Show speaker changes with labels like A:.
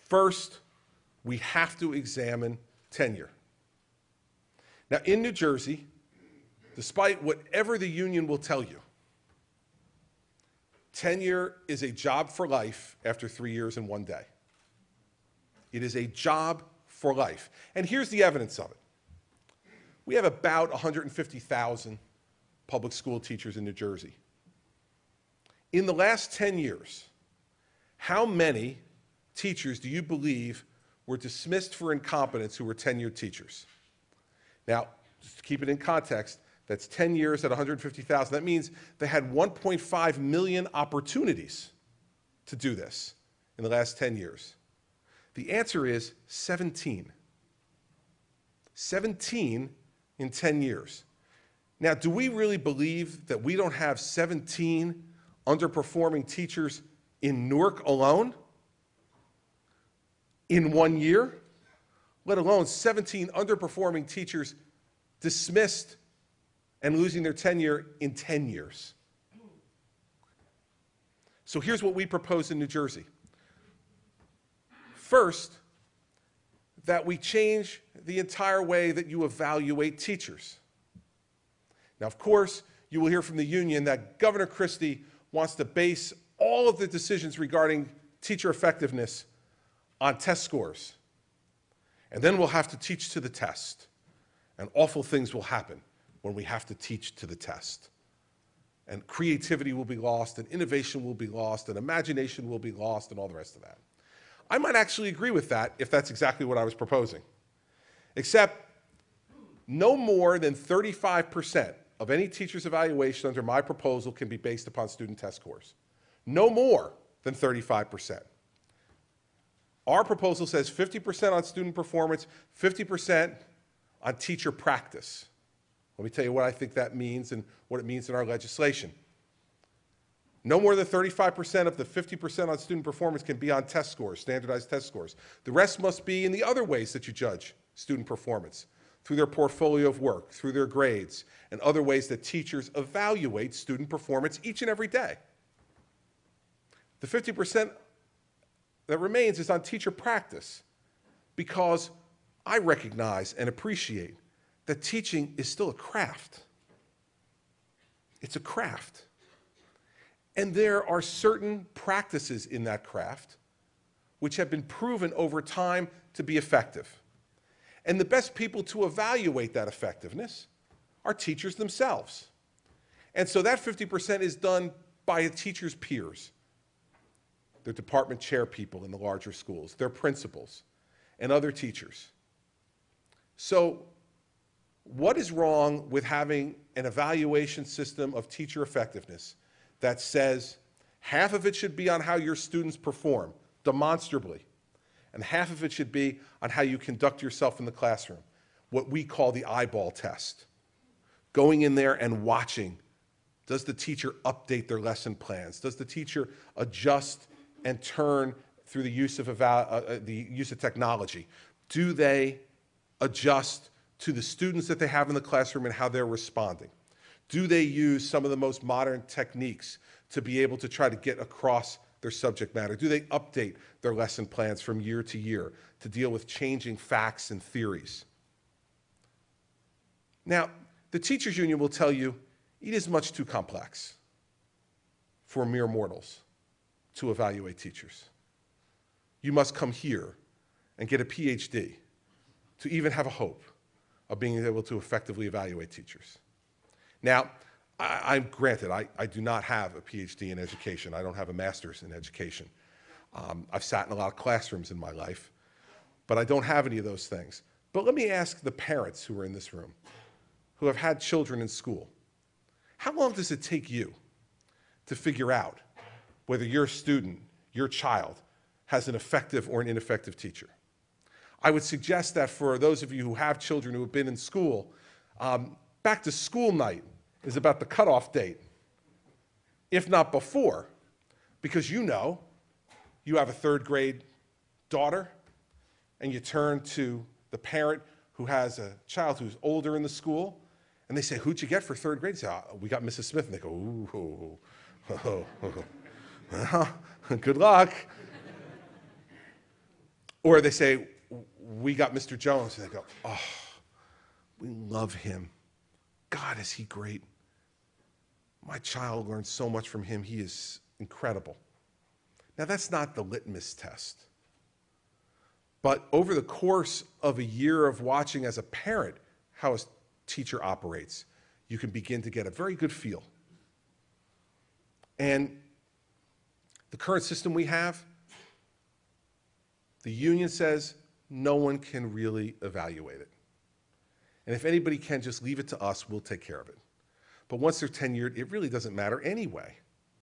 A: First, we have to examine tenure. Now, in New Jersey, despite whatever the union will tell you, tenure is a job for life after 3 years and 1 day. It is a job for life. And here's the evidence of it. We have about 150,000 public school teachers in New Jersey. In the last 10 years, how many teachers do you believe were dismissed for incompetence who were tenured teachers? Now, just to keep it in context, that's 10 years at 150,000. That means they had 1.5 million opportunities to do this in the last 10 years. The answer is 17. 17 in 10 years. Now, do we really believe that we don't have 17 underperforming teachers in Newark alone in 1 year? Let alone 17 underperforming teachers dismissed and losing their tenure in 10 years. So here's what we propose in New Jersey. First, that we change the entire way that you evaluate teachers. Now, of course, you will hear from the union that Governor Christie wants to base all of the decisions regarding teacher effectiveness on test scores. And then we'll have to teach to the test. And awful things will happen when we have to teach to the test. And creativity will be lost, and innovation will be lost, and imagination will be lost, and all the rest of that. I might actually agree with that if that's exactly what I was proposing. Except no more than 35% of any teacher's evaluation under my proposal can be based upon student test scores. No more than 35%. Our proposal says 50% on student performance, 50% on teacher practice. Let me tell you what I think that means and what it means in our legislation. No more than 35% of the 50% on student performance can be on test scores, standardized test scores. The rest must be in the other ways that you judge student performance, through their portfolio of work, through their grades, and other ways that teachers evaluate student performance each and every day. The 50% that remains is on teacher practice, because I recognize and appreciate that teaching is still a craft. It's a craft. And there are certain practices in that craft which have been proven over time to be effective. And the best people to evaluate that effectiveness are teachers themselves. And so that 50% is done by a teacher's peers, their department chair people in the larger schools, their principals, and other teachers. So what is wrong with having an evaluation system of teacher effectiveness that says half of it should be on how your students perform demonstrably, and half of it should be on how you conduct yourself in the classroom, what we call the eyeball test? Going in there and watching, does the teacher update their lesson plans? Does the teacher adjust and turn through the use of technology? Do they adjust to the students that they have in the classroom and how they're responding? Do they use some of the most modern techniques to be able to try to get across their subject matter? Do they update their lesson plans from year to year to deal with changing facts and theories? Now, the teachers union will tell you it is much too complex for mere mortals to evaluate teachers. You must come here and get a PhD to even have a hope of being able to effectively evaluate teachers. Now, I'm granted, I do not have a PhD in education. I don't have a master's in education. I've sat in a lot of classrooms in my life, but I don't have any of those things. But let me ask the parents who are in this room, who have had children in school, how long does it take you to figure out whether your student, your child, has an effective or an ineffective teacher? I would suggest that for those of you who have children who have been in school, back to school night is about the cutoff date, if not before, because you know you have a third grade daughter and you turn to the parent who has a child who's older in the school and they say, "Who'd you get for third grade?" They say, "Oh, we got Mrs. Smith." And they go, "Ooh, well, good luck." Or they say, we got Mr. Jones. And they go, oh, we love him. God, is he great. My child learned so much from him. He is incredible. Now, that's not the litmus test. But over the course of a year of watching as a parent how a teacher operates, you can begin to get a very good feel. And the current system we have, the union says no one can really evaluate it. And if anybody can, just leave it to us, we'll take care of it. But once they're tenured, it really doesn't matter anyway.